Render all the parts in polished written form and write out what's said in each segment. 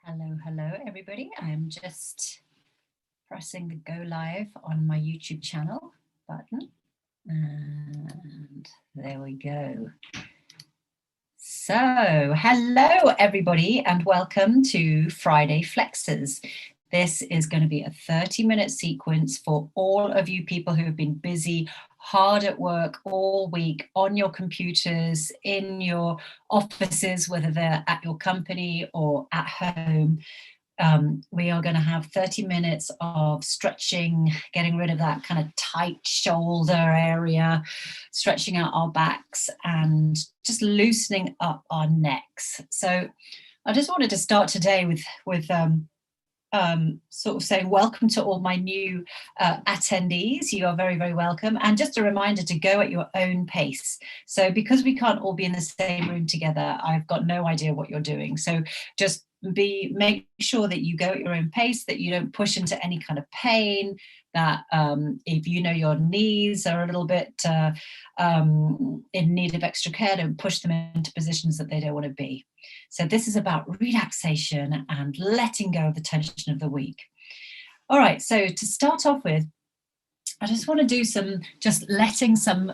Hello, everybody. I'm just pressing the go live on my YouTube channel button. And there we go. So, hello, everybody, and welcome to Friday Flexers. This is going to be a 30-minute sequence for all of you people who have been busy, hard at work all week on your computers, in your offices, whether they're at your company or at home. We are going to have 30 minutes of stretching, getting rid of that kind of tight shoulder area, stretching out our backs and just loosening up our necks. So I just wanted to start today with sort of saying welcome to all my new attendees. You are very, very welcome. And just a reminder to go at your own pace. So because we can't all be in the same room together, I've got no idea what you're doing. So just make sure that you go at your own pace, that you don't push into any kind of pain, that if you know your knees are a little bit in need of extra care, don't push them into positions that they don't want to be. So this is about relaxation and letting go of the tension of the week. All right, so to start off with, I just want to do just letting some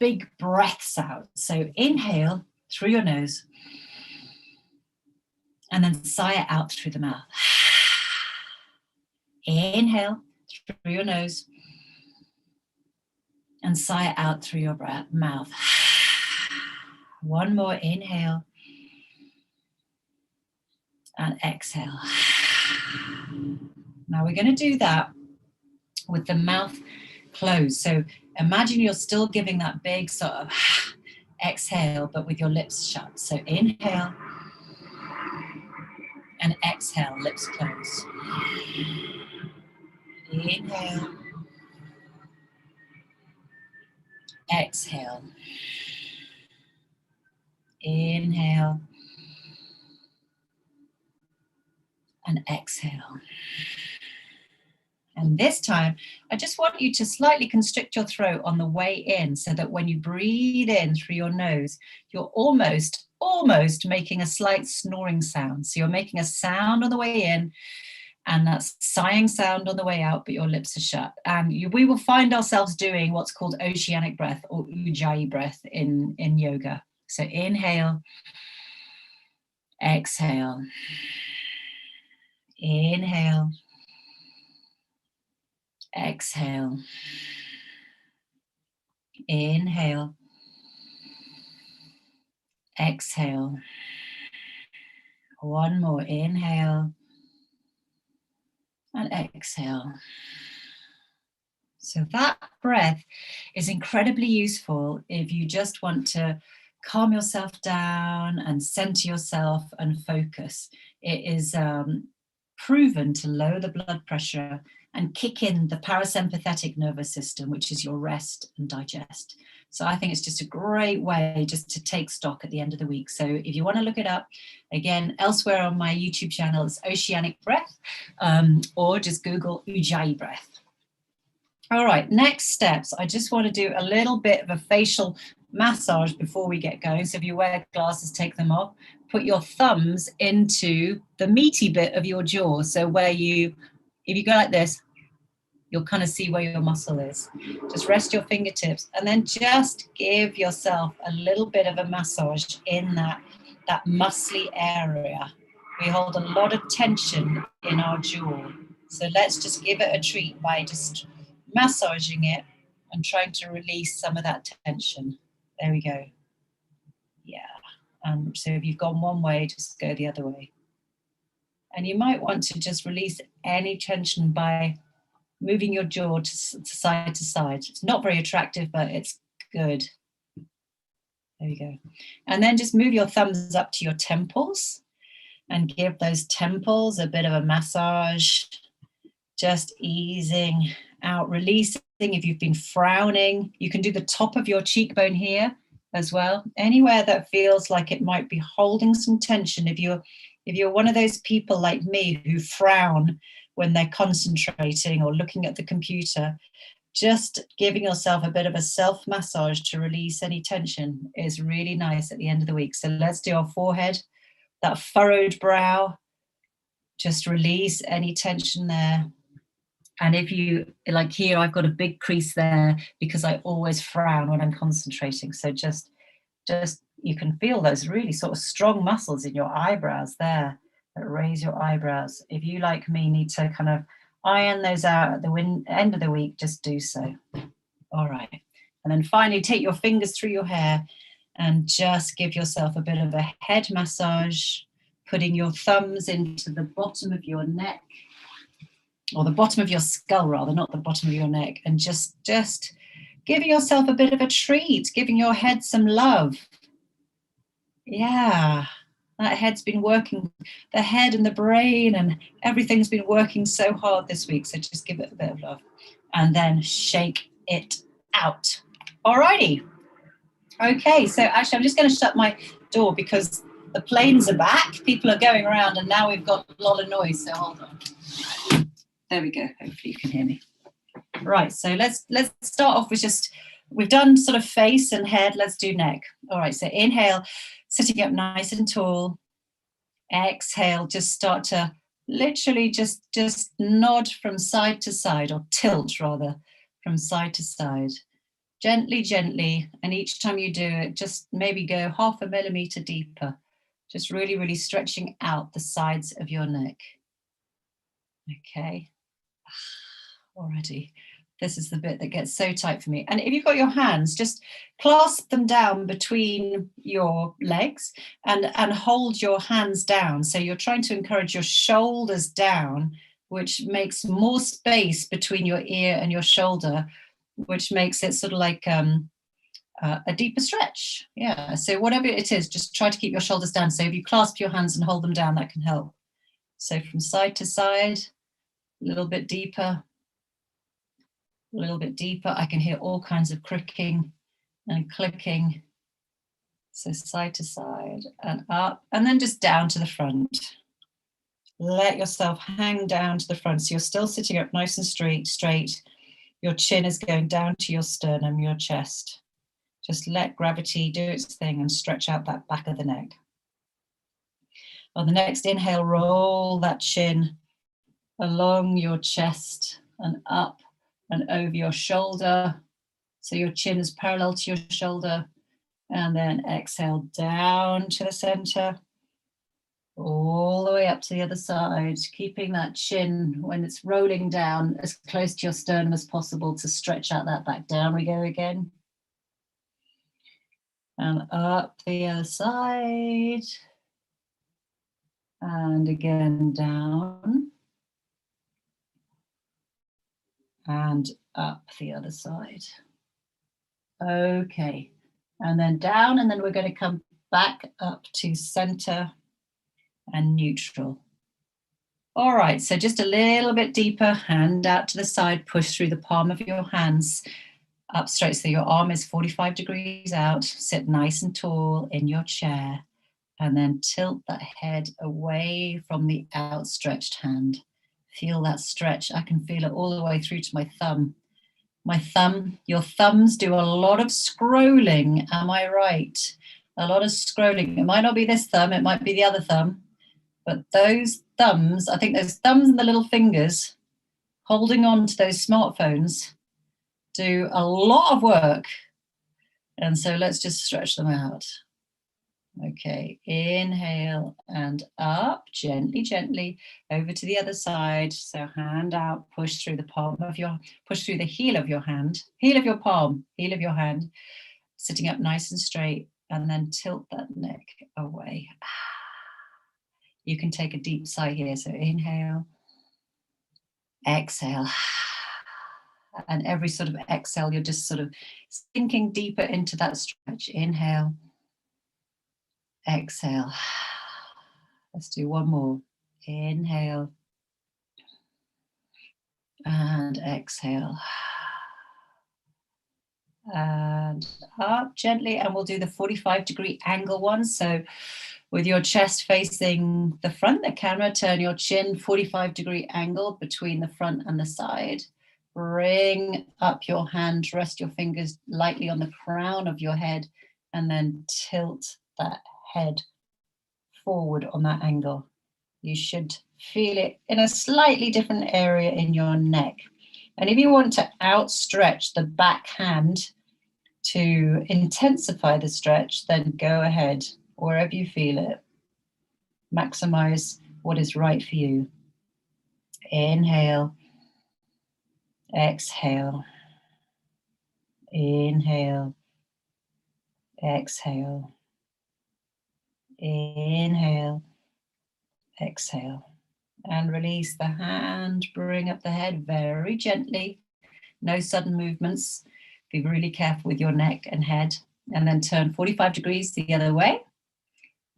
big breaths out. So inhale through your nose and then sigh it out through the mouth. Inhale through your nose and sigh it out through your mouth. One more inhale and exhale. Now we're going to do that with the mouth closed. So imagine you're still giving that big sort of exhale, but with your lips shut. So inhale and exhale, lips closed. Inhale, exhale. Inhale and exhale. And this time, I just want you to slightly constrict your throat on the way in so that when you breathe in through your nose, you're almost making a slight snoring sound. So you're making a sound on the way in and that sighing sound on the way out, but your lips are shut. And we will find ourselves doing what's called oceanic breath or ujjayi breath in yoga. So inhale, exhale, inhale, exhale, inhale, exhale. One more inhale and exhale. So that breath is incredibly useful if you just want to calm yourself down and center yourself and focus. It is proven to lower the blood pressure and kick in the parasympathetic nervous system, which is your rest and digest. So I think it's just a great way just to take stock at the end of the week. So if you want to look it up, again, elsewhere on my YouTube channel, it's Oceanic Breath, or just Google Ujjayi Breath. All right, next steps. I just want to do a little bit of a facial massage before we get going. So if you wear glasses, take them off. Put your thumbs into the meaty bit of your jaw. So if you go like this, you'll kind of see where your muscle is. Just rest your fingertips and then just give yourself a little bit of a massage in that muscly area. We hold a lot of tension in our jaw. So let's just give it a treat by just massaging it and trying to release some of that tension. There we go. Yeah. So if you've gone one way, just go the other way. And you might want to just release any tension by moving your jaw to side to side. It's not very attractive, but it's good. There you go. And then just move your thumbs up to your temples and give those temples a bit of a massage, just easing out, releasing. If you've been frowning, you can do the top of your cheekbone here as well. Anywhere that feels like it might be holding some tension. If you're one of those people like me who frown when they're concentrating or looking at the computer, just giving yourself a bit of a self-massage to release any tension is really nice at the end of the week. So let's do our forehead, that furrowed brow, Just release any tension there. And if you, like here, I've got a big crease there because I always frown when I'm concentrating. So just you can feel those really sort of strong muscles in your eyebrows there that raise your eyebrows. If you, like me, need to kind of iron those out at the end of the week, just do so. All right. And then finally, take your fingers through your hair and just give yourself a bit of a head massage, putting your thumbs into the bottom of your neck, or the bottom of your skull rather, not the bottom of your neck, and just giving yourself a bit of a treat, giving your head some love. Yeah, that head's been working, the head and the brain and everything's been working so hard this week, so just give it a bit of love. And then shake it out. Alrighty. Okay, so actually I'm just going to shut my door because the planes are back, people are going around, and now we've got a lot of noise, so hold on. There we go, hopefully you can hear me. Right, so let's start off with we've done sort of face and head, let's do neck. All right, so inhale, sitting up nice and tall. Exhale, just start to literally just nod from side to side, or tilt rather, from side to side. Gently, gently, and each time you do it, just maybe go 0.5 millimeter deeper, just really, really stretching out the sides of your neck. Okay, already. This is the bit that gets so tight for me. And if you've got your hands, just clasp them down between your legs and hold your hands down. So you're trying to encourage your shoulders down, which makes more space between your ear and your shoulder, which makes it sort of like a deeper stretch. Yeah, so whatever it is, just try to keep your shoulders down. So if you clasp your hands and hold them down, that can help. So from side to side, a little bit deeper, a little bit deeper. I can hear all kinds of cricking and clicking. So side to side and up, and then just down to the front. Let yourself hang down to the front. So you're still sitting up nice and straight. Your chin is going down to your sternum, your chest. Just let gravity do its thing and stretch out that back of the neck. On the next inhale, roll that chin along your chest and up and over your shoulder. So your chin is parallel to your shoulder. And then exhale down to the center, all the way up to the other side, keeping that chin, when it's rolling down, as close to your sternum as possible to stretch out that back. Down we go again. And up the other side. And again down. And up the other side. Okay. And then down, and then we're going to come back up to center and neutral. All right, so just a little bit deeper, hand out to the side, push through the palm of your hands up straight, so your arm is 45 degrees out. Sit nice and tall in your chair, and then tilt that head away from the outstretched hand. Feel that stretch. I can feel it all the way through to my thumb. Your thumbs do a lot of scrolling, am I right? A lot of scrolling. It might not be this thumb, it might be the other thumb, but those thumbs, I think those thumbs and the little fingers holding on to those smartphones do a lot of work. And so let's just stretch them out. Okay, inhale and up, gently, gently, over to the other side. So hand out, push through push through the heel of your hand, heel of your palm, heel of your hand, sitting up nice and straight, and then tilt that neck away. You can take a deep sigh here. So inhale, exhale. And every sort of exhale, you're just sort of sinking deeper into that stretch. Inhale. Exhale. Let's do one more. Inhale. And exhale. And up gently. And we'll do the 45-degree angle one. So with your chest facing the front, the camera, turn your chin 45-degree angle between the front and the side. Bring up your hand, rest your fingers lightly on the crown of your head, and then tilt that head forward on that angle. you should feel it in a slightly different area in your neck. And if you want to outstretch the back hand to intensify the stretch, then go ahead, wherever you feel it. Maximize what is right for you. Inhale, exhale, inhale, exhale, inhale, exhale. And release the hand, bring up the head very gently. No sudden movements. Be really careful with your neck and head. And then turn 45 degrees the other way.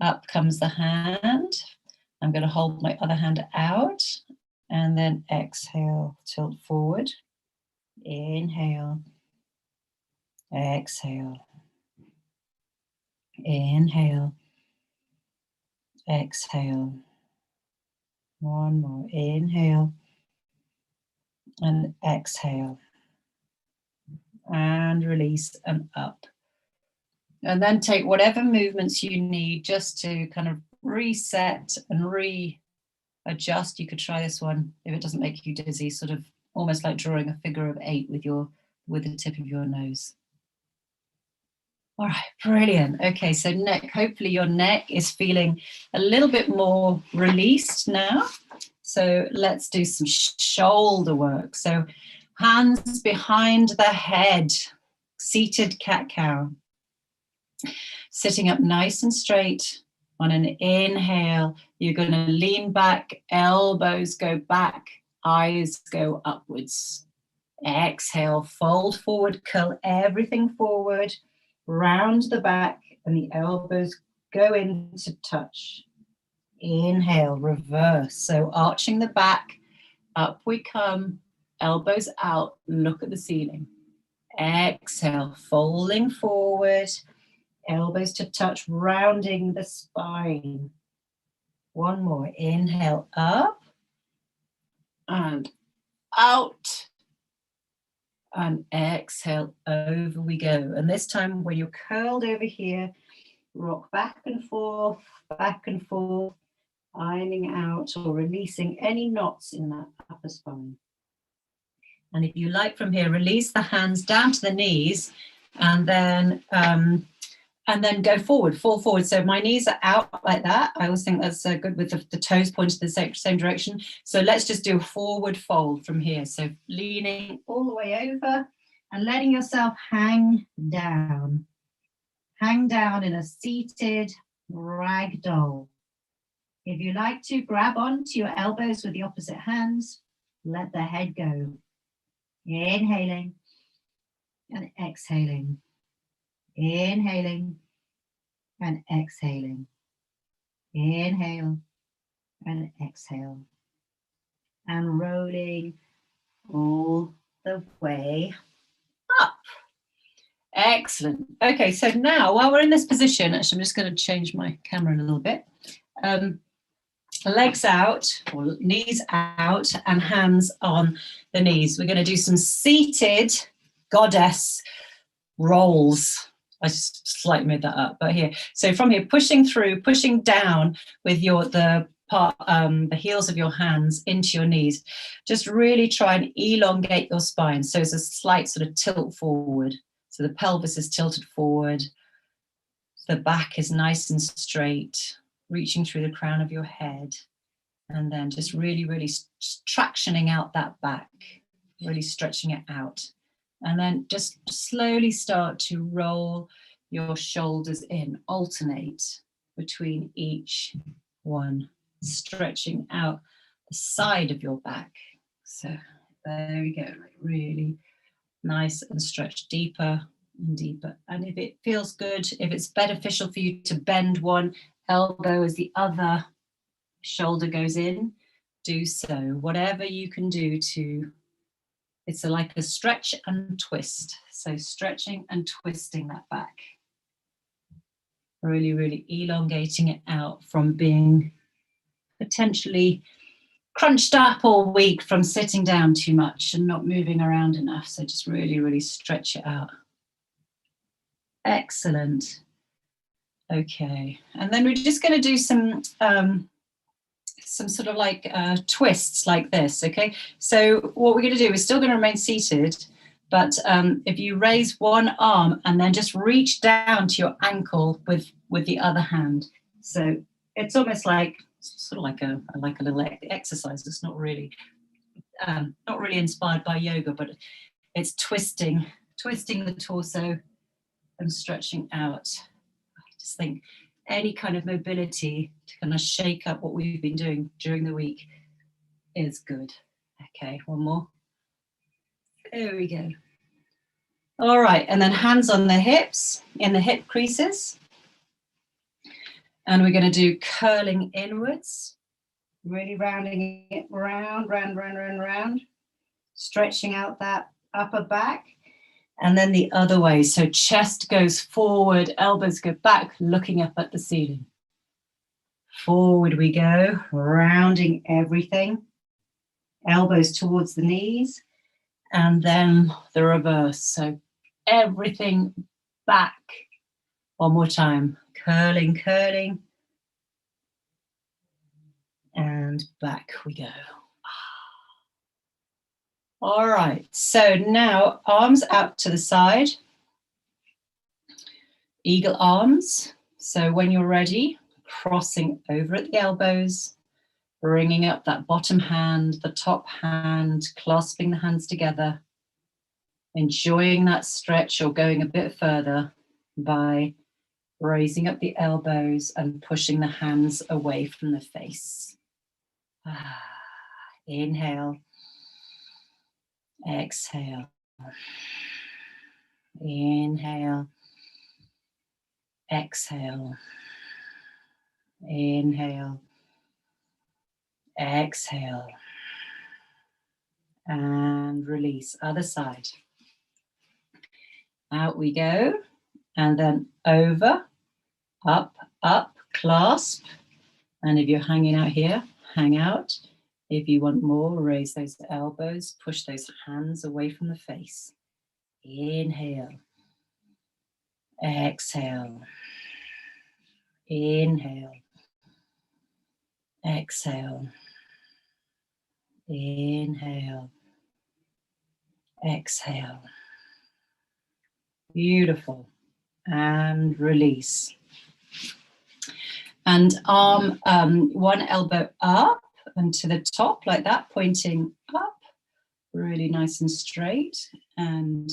Up comes the hand. I'm going to hold my other hand out. And then exhale, tilt forward. Inhale. Exhale. Inhale. Exhale. One more. Inhale. And exhale. And release and up. And then take whatever movements you need just to kind of reset and readjust. You could try this one if it doesn't make you dizzy, sort of almost like drawing a figure of 8 with the tip of your nose. All right, brilliant. Okay, so neck, hopefully your neck is feeling a little bit more released now. So let's do some shoulder work. So hands behind the head, seated cat-cow. Sitting up nice and straight. On an inhale, you're going to lean back, elbows go back, eyes go upwards. Exhale, fold forward, curl everything forward, round the back, and the elbows go in to touch. Inhale, reverse. So arching the back, up we come, elbows out, look at the ceiling. Exhale, folding forward, elbows to touch, rounding the spine. One more. Inhale, up and out. And exhale, over we go. And this time when you're curled over here, rock back and forth, ironing out or releasing any knots in that upper spine. And if you like from here, release the hands down to the knees and then go forward, fall forward. So my knees are out like that. I always think that's good with the toes pointed the same direction. So let's just do a forward fold from here. So leaning all the way over and letting yourself hang down. Hang down in a seated ragdoll. If you like to, grab onto your elbows with the opposite hands. Let the head go. Inhaling and exhaling. Inhaling and exhaling. Inhale and exhale. And rolling all the way up. Excellent. Okay, so now while we're in this position, actually I'm just going to change my camera a little bit. Legs out, or knees out, and hands on the knees. We're going to do some seated goddess rolls. I just slightly made that up, but here. So from here, pushing through, pushing down with the heels of your hands into your knees. Just really try and elongate your spine. So it's a slight sort of tilt forward. So the pelvis is tilted forward. The back is nice and straight, reaching through the crown of your head. And then just really, really tractioning out that back, really stretching it out. And then just slowly start to roll your shoulders in, alternate between each one, stretching out the side of your back. So there we go, like really nice and stretch deeper and deeper. And if it feels good, if it's beneficial for you to bend one elbow as the other shoulder goes in, do so. Whatever you can do to, it's like a stretch and twist. So stretching and twisting that back. Really, really elongating it out from being potentially crunched up all week from sitting down too much and not moving around enough. So just really, really stretch it out. Excellent. Okay, and then we're just going to do some some sort of like twists like this, okay? So what we're going to do, we're still going to remain seated, but if you raise one arm and then just reach down to your ankle with the other hand. So it's almost like sort of like a little exercise. It's not really inspired by yoga, but it's twisting the torso and stretching out. I just think any kind of mobility to kind of shake up what we've been doing during the week is good. Okay, one more. There we go. All right, and then hands on the hips, in the hip creases. And we're going to do curling inwards, really rounding it round, stretching out that upper back. And then the other way, so chest goes forward, elbows go back, looking up at the ceiling. Forward we go, rounding everything. Elbows towards the knees, and then the reverse. So everything back. One more time. Curling, and back we go. All right, so now arms out to the side. Eagle arms. So when you're ready, crossing over at the elbows, bringing up that bottom hand, the top hand, clasping the hands together, enjoying that stretch or going a bit further by raising up the elbows and pushing the hands away from the face. Inhale, exhale, inhale, exhale, inhale, exhale, and release. Other side. Out we go, and then over, up, clasp. And if you're hanging out here, hang out. If you want more, raise those elbows, push those hands away from the face. Inhale, exhale, inhale, exhale, inhale, exhale. Beautiful. And release. And arm, one elbow up and to the top like that, pointing up, really nice and straight, and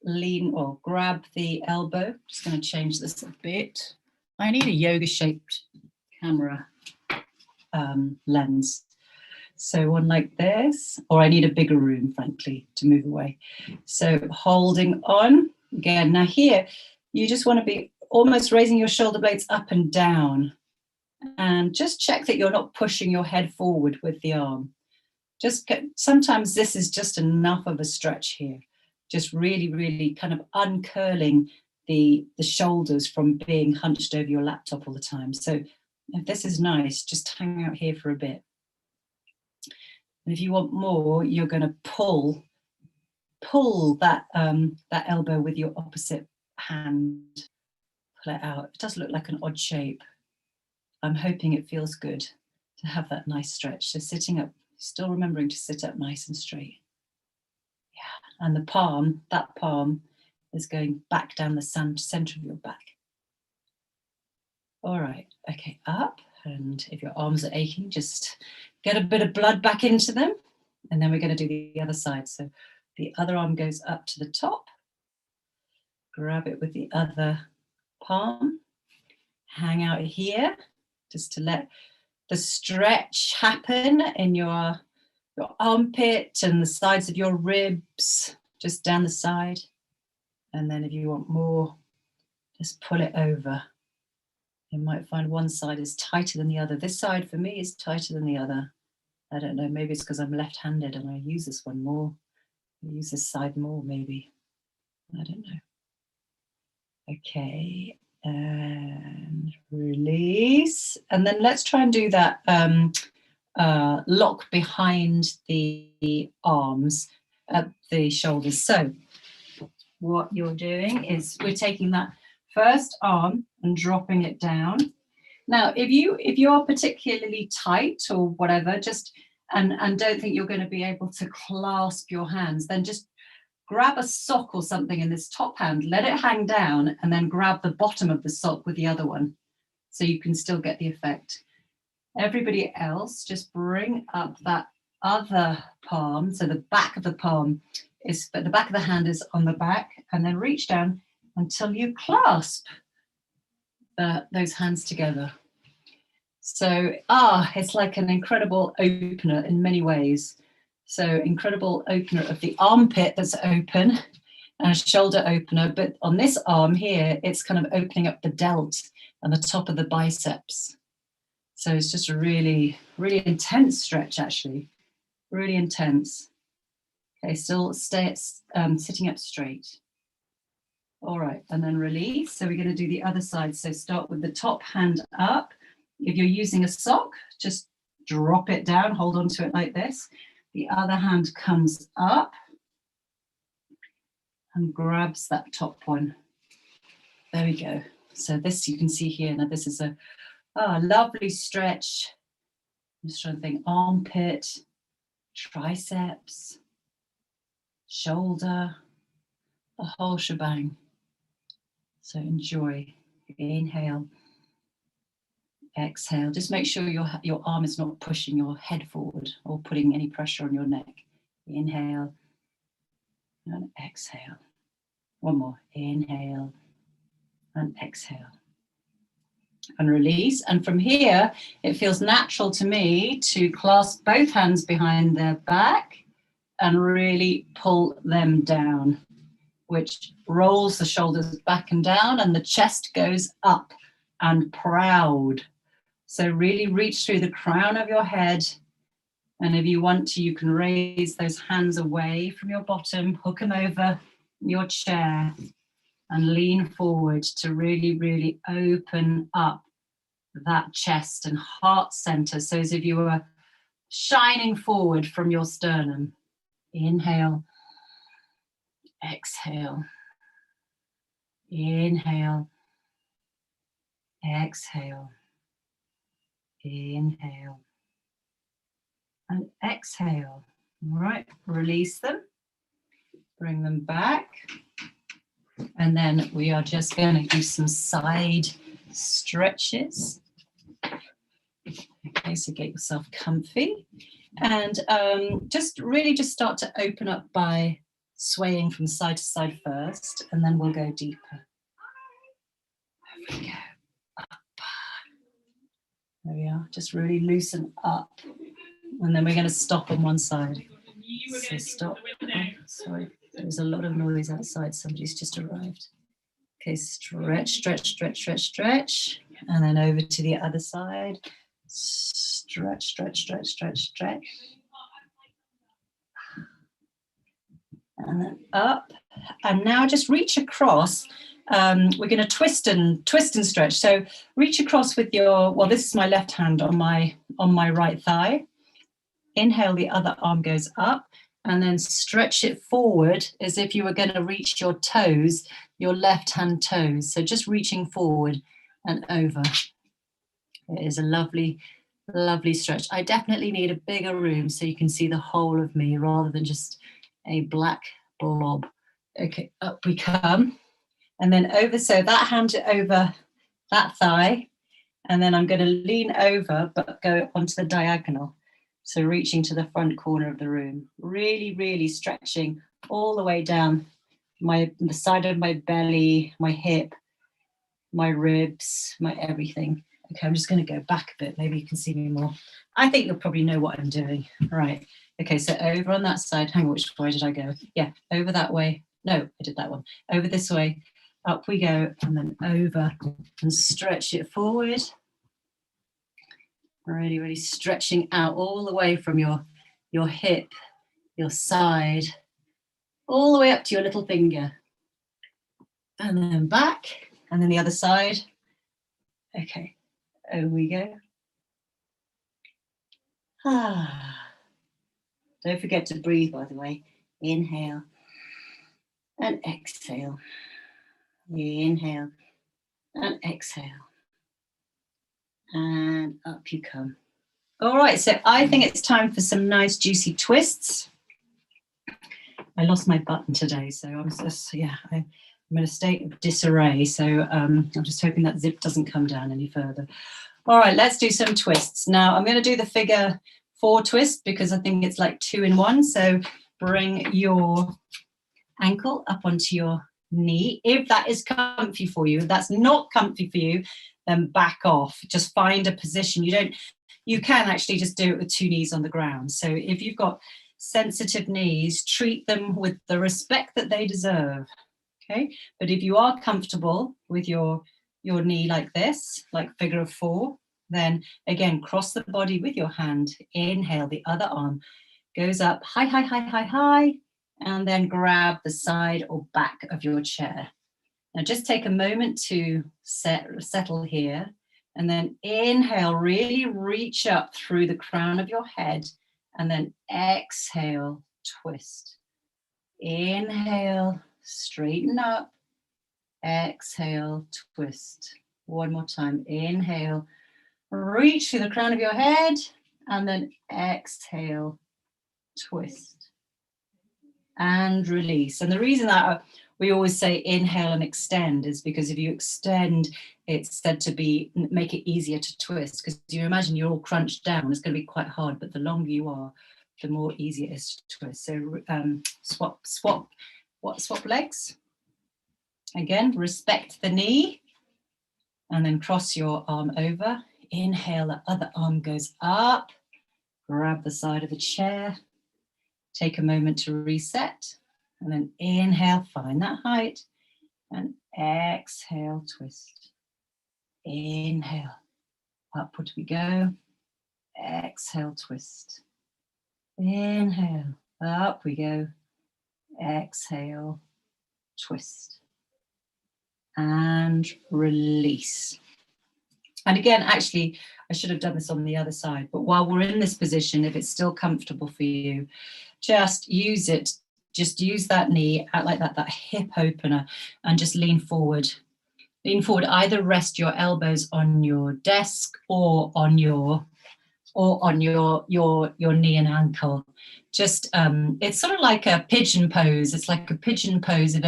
lean or grab the elbow. Just going to change this a bit. I need a yoga shaped camera lens. So one like this, or I need a bigger room, frankly, to move away. So holding on again. Now here, you just want to be almost raising your shoulder blades up and down, and just check that you're not pushing your head forward with the arm. Sometimes this is just enough of a stretch here. Just really, really kind of uncurling the shoulders from being hunched over your laptop all the time. So if this is nice, just hang out here for a bit. And if you want more, you're going to pull that elbow with your opposite hand. Pull it out. It does look like an odd shape. I'm hoping it feels good to have that nice stretch. So sitting up, still remembering to sit up nice and straight. Yeah, and that palm is going back down the center of your back. All right, okay, up. And if your arms are aching, just get a bit of blood back into them. And then we're going to do the other side. So the other arm goes up to the top. Grab it with the other palm. Hang out here, just to let the stretch happen in your armpit and the sides of your ribs, just down the side. And then if you want more, just pull it over. You might find one side is tighter than the other. This side for me is tighter than the other. I don't know, maybe it's because I'm left-handed and I use this one more. I use this side more, maybe. I don't know. Okay, and release. And then let's try and do that lock behind the arms at the shoulders. So what you're doing is we're taking that first arm and dropping it down. Now, if you are particularly tight or whatever, just and don't think you're going to be able to clasp your hands, then just grab a sock or something in this top hand, let it hang down, and then grab the bottom of the sock with the other one, so you can still get the effect. Everybody else, just bring up that other palm, so the back of the palm is, but the back of the hand is on the back, and then reach down until you clasp those hands together. So, it's like an incredible opener in many ways. So, incredible opener of the armpit that's open, and a shoulder opener, but on this arm here, it's kind of opening up the delt and the top of the biceps. So it's just a really, really intense stretch, actually. Really intense. Okay, still stay sitting up straight. All right, and then release. So we're going to do the other side. So start with the top hand up. If you're using a sock, just drop it down, hold on to it like this. The other hand comes up and grabs that top one. There we go. So this you can see here. Now this is a lovely stretch. I'm just trying to think. Armpit, triceps, shoulder, the whole shebang. So enjoy. Inhale. Exhale. Just make sure your arm is not pushing your head forward or putting any pressure on your neck. Inhale and exhale. One more. Inhale and exhale. And release. And from here, it feels natural to me to clasp both hands behind their back and really pull them down, which rolls the shoulders back and down, and the chest goes up and proud. So really reach through the crown of your head. And if you want to, you can raise those hands away from your bottom, hook them over your chair, and lean forward to really, really open up that chest and heart center. So as if you were shining forward from your sternum. Inhale. Exhale. Inhale. Exhale. Inhale. And exhale. All right, release them. Bring them back. And then we are just going to do some side stretches. Okay, so get yourself comfy. And just start to open up by swaying from side to side first, and then we'll go deeper. There we go. Up. There we are. Just really loosen up. And then we're going to stop on one side. So stop. Oh, sorry, there's a lot of noise outside. Somebody's just arrived. Okay, stretch, stretch, stretch, stretch, stretch. And then over to the other side. Stretch, stretch, stretch, stretch, stretch. And then up. And now just reach across. We're going to twist and stretch. So reach across with your, well, this is my left hand on my right thigh. Inhale, the other arm goes up, and then stretch it forward as if you were going to reach your toes, your left hand toes. So just reaching forward and over. It is a lovely, lovely stretch. I definitely need a bigger room so you can see the whole of me rather than just a black blob. Okay, up we come. And then over, so that hand over that thigh. And then I'm going to lean over, but go onto the diagonal. So reaching to the front corner of the room, really, really stretching all the way down the side of my belly, my hip, my ribs, my everything. Okay, I'm just going to go back a bit. Maybe you can see me more. I think you'll probably know what I'm doing. Right. Okay, so over on that side. Hang on, which way did I go? Yeah, over that way. No, I did that one. Over this way. Up we go, and then over and stretch it forward. Really, really stretching out all the way from your hip, your side, all the way up to your little finger. And then back, and then the other side. Okay, over we go. Don't forget to breathe, by the way. Inhale and exhale. Inhale and exhale. and up you come. All right, so I think it's time for some nice juicy twists. I lost my button today, so I'm just, I'm in a state of disarray. So I'm just hoping that zip doesn't come down any further. All right, let's do some twists. Now I'm going to do the figure 4 twist because I think it's like 2 in 1. So bring your ankle up onto your knee if that is comfy for you. If that's not comfy for you, then back off. Just find a position. You can actually just do it with 2 knees on the ground. So if you've got sensitive knees, treat them with the respect that they deserve. Okay, but if you are comfortable with your knee like this, like figure of 4, then again cross the body with your hand. Inhale, the other arm goes up high, high, high, high, high, and then grab the side or back of your chair. Now just take a moment to settle here, and then inhale, really reach up through the crown of your head, and then exhale, twist. Inhale, straighten up, exhale, twist. One more time, inhale, reach through the crown of your head, and then exhale, twist. And release. And the reason that we always say inhale and extend is because if you extend, it's said to make it easier to twist, because you imagine you're all crunched down, it's going to be quite hard, but the longer you are, the more easier it is to twist. So swap legs. Again, respect the knee, and then cross your arm over. Inhale, the other arm goes up, grab the side of the chair, take a moment to reset, and then inhale, find that height, and exhale, twist. Inhale, upward we go, exhale, twist. Inhale, up we go, exhale, twist. And release. And again, actually, I should have done this on the other side, but while we're in this position, if it's still comfortable for you, just use it. Just use that knee like that hip opener, and just lean forward. Lean forward, either rest your elbows on your desk or on your knee and ankle. Just it's sort of like a pigeon pose. It's like a pigeon pose if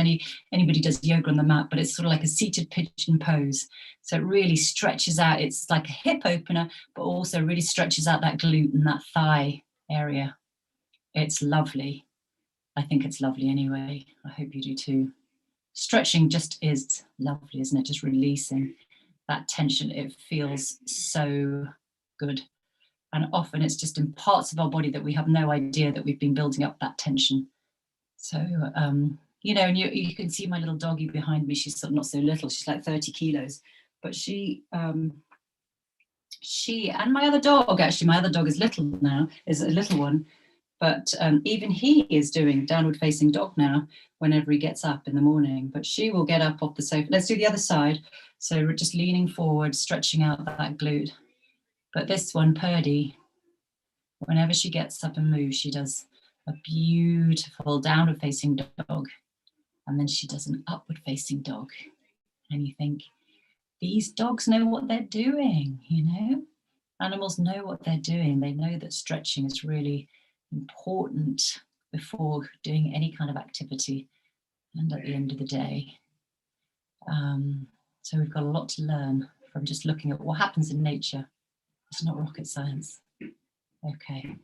anybody does yoga on the mat, but it's sort of like a seated pigeon pose. So it really stretches out. It's like a hip opener, but also really stretches out that glute and that thigh area. It's lovely. I think it's lovely anyway. I hope you do too. Stretching just is lovely, isn't it? Just releasing that tension. It feels so good. And often it's just in parts of our body that we have no idea that we've been building up that tension. So, and you can see my little doggy behind me. She's not so little. She's like 30 kilos. But she and my other dog, actually, my other dog is little now, is a little one. But even he is doing downward facing dog now whenever he gets up in the morning. But she will get up off the sofa. Let's do the other side. So we're just leaning forward, stretching out that glute. But this one, Purdy, whenever she gets up and moves, she does a beautiful downward facing dog. And then she does an upward facing dog. And you think, these dogs know what they're doing, Animals know what they're doing. They know that stretching is really important before doing any kind of activity and at the end of the day. So we've got a lot to learn from just looking at what happens in nature. It's not rocket science. Okay,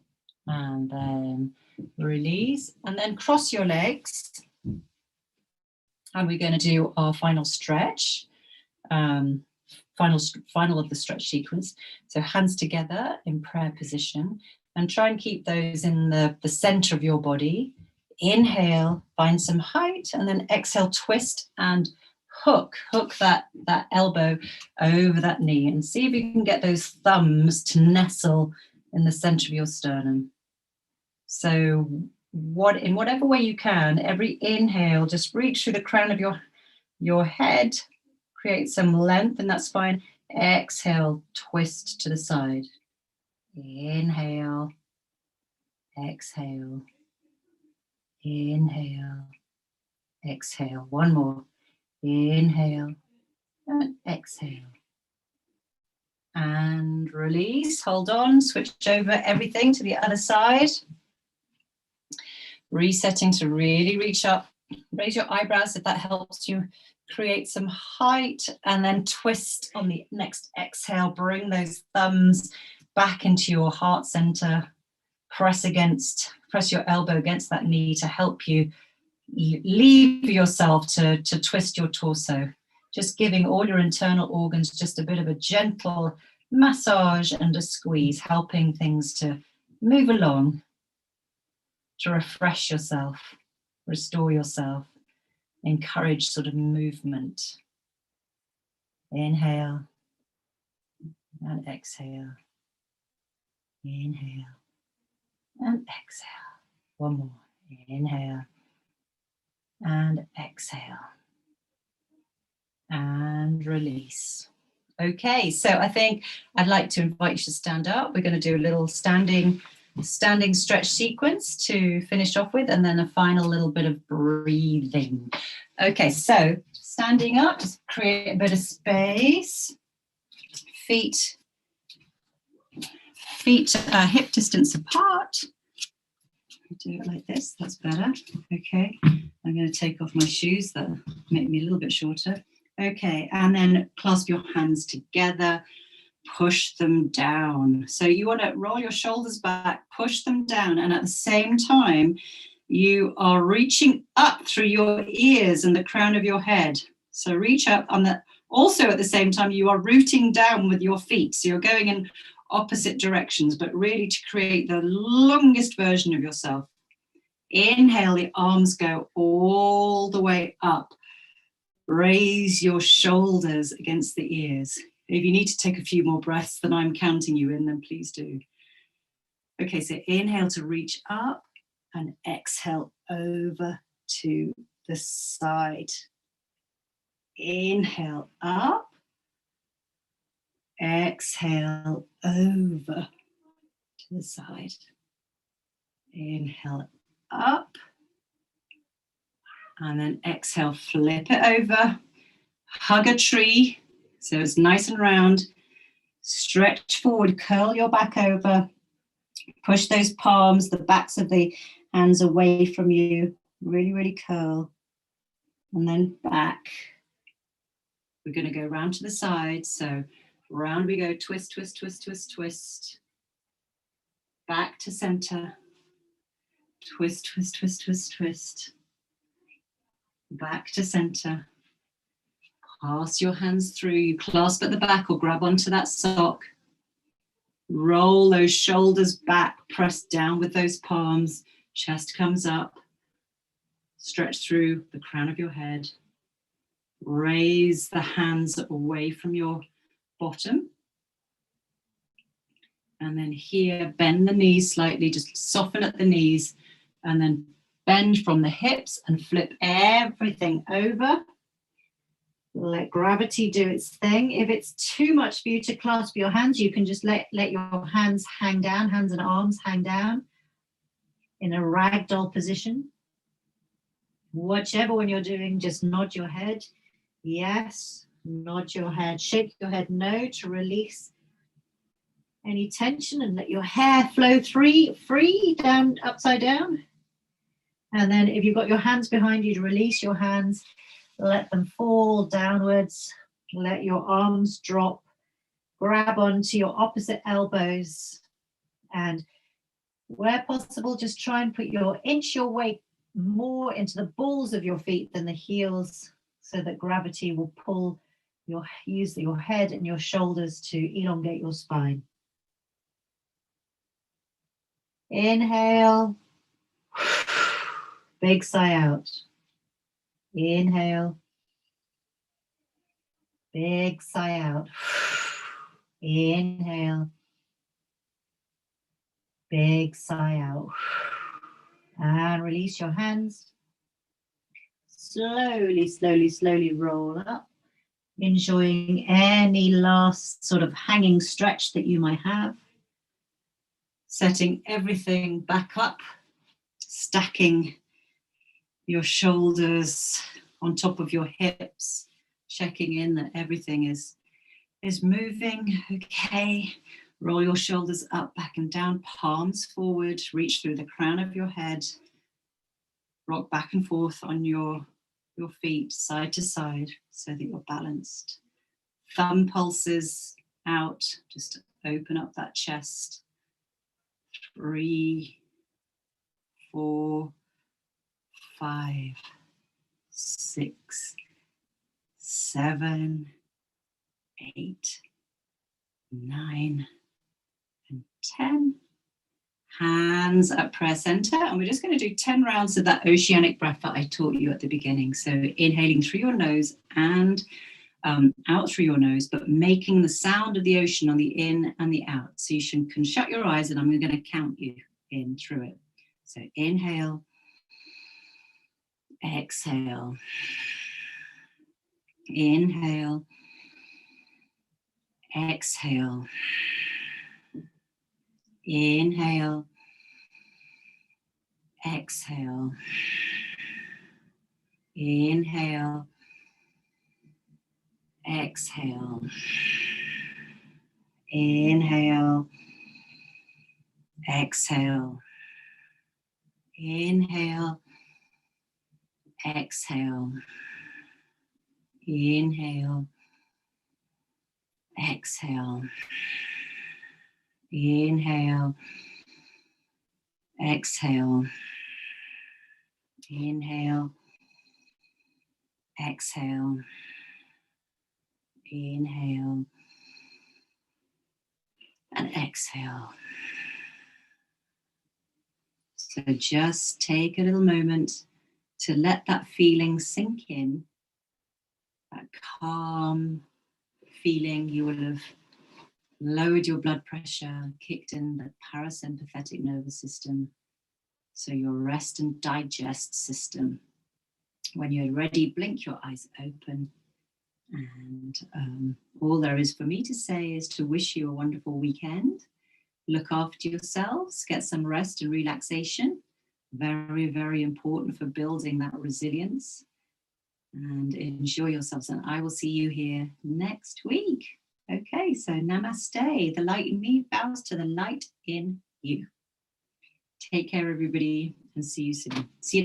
and then release, and then cross your legs. And we're going to do our final stretch, final of the stretch sequence. So hands together in prayer position, and try and keep those in the center of your body. Inhale, find some height, and then exhale, twist and hook that elbow over that knee, and see if you can get those thumbs to nestle in the center of your sternum. So in whatever way you can, every inhale, just reach through the crown of your head, create some length in that spine. Exhale, twist to the side. Inhale, exhale, inhale, exhale. One more. Inhale and exhale. And release, hold on, switch over everything to the other side. Resetting to really reach up. Raise your eyebrows if that helps you create some height, and then twist on the next exhale. Bring those thumbs back into your heart center. Press your elbow against that knee to help you leave yourself to twist your torso. Just giving all your internal organs just a bit of a gentle massage and a squeeze, helping things to move along, to refresh yourself, restore yourself, encourage sort of movement. Inhale and exhale. Inhale and exhale. One more. Inhale and exhale. And release. Okay, so I think I'd like to invite you to stand up. We're going to do a little standing stretch sequence to finish off with, and then a final little bit of breathing. Okay, so standing up, just create a bit of space. Feet hip distance apart. Do it like this, that's better. Okay, I'm going to take off my shoes, that'll make me a little bit shorter. Okay, and then clasp your hands together, push them down. So you want to roll your shoulders back, push them down, and at the same time, you are reaching up through your ears and the crown of your head. So reach up, and also at the same time, you are rooting down with your feet. So you're going in opposite directions, but really to create the longest version of yourself. Inhale, the arms go all the way up. Raise your shoulders against the ears. If you need to take a few more breaths than I'm counting you in, then please do. Okay, so inhale to reach up and exhale over to the side. Inhale up. Exhale over to the side. Inhale up. And then exhale, flip it over. Hug a tree so it's nice and round. Stretch forward, curl your back over. Push those palms, the backs of the hands away from you. Really, really curl. And then back. We're going to go round to the side. So round we go, twist, twist, twist, twist, twist. Back to center. Twist, twist, twist, twist, twist. Back to center. Pass your hands through. You clasp at the back or grab onto that sock. Roll those shoulders back. Press down with those palms. Chest comes up. Stretch through the crown of your head. Raise the hands away from your bottom. And then here, bend the knees slightly. Just soften at the knees. And then bend from the hips and flip everything over. Let gravity do its thing. If it's too much for you to clasp your hands, you can just let your hands hang down, hands and arms hang down in a ragdoll position. Whichever one you're doing, just nod your head. Yes, nod your head. Shake your head no to release any tension and let your hair flow free down, upside down. And then if you've got your hands behind you, to release your hands. Let them fall downwards. Let your arms drop. Grab onto your opposite elbows. And where possible, just try and inch your weight more into the balls of your feet than the heels, so that gravity will use your head and your shoulders to elongate your spine. Inhale. Big sigh out. Inhale. Big sigh out. Inhale. Big sigh out. And release your hands. Slowly, slowly, slowly roll up. Enjoying any last sort of hanging stretch that you might have. Setting everything back up. Stacking your shoulders on top of your hips, checking in that everything is is moving. Okay. Roll your shoulders up, back and down, palms forward, reach through the crown of your head. Rock back and forth on your feet, side to side, so that you're balanced. Thumb pulses out, just open up that chest. 3, 4, 5, 6, 7, 8, 9, and 10. Hands at prayer center, and we're just going to do 10 rounds of that oceanic breath that I taught you at the beginning. So inhaling through your nose and out through your nose, but making the sound of the ocean on the in and the out. So you can shut your eyes, and I'm going to count you in through it. So inhale, exhale, inhale, exhale, inhale, exhale, inhale, exhale, inhale, exhale, inhale, exhale, inhale, exhale, inhale, exhale, inhale, exhale, inhale, and exhale. So just take a little moment to let that feeling sink in, that calm feeling. You will have lowered your blood pressure, kicked in the parasympathetic nervous system, so your rest and digest system. When you're ready, blink your eyes open. And all there is for me to say is to wish you a wonderful weekend. Look after yourselves, get some rest and relaxation. Very, very important for building that resilience. And enjoy yourselves. And I will see you here next week. Okay, so namaste. The light in me bows to the light in you. Take care, everybody, and see you soon. See you next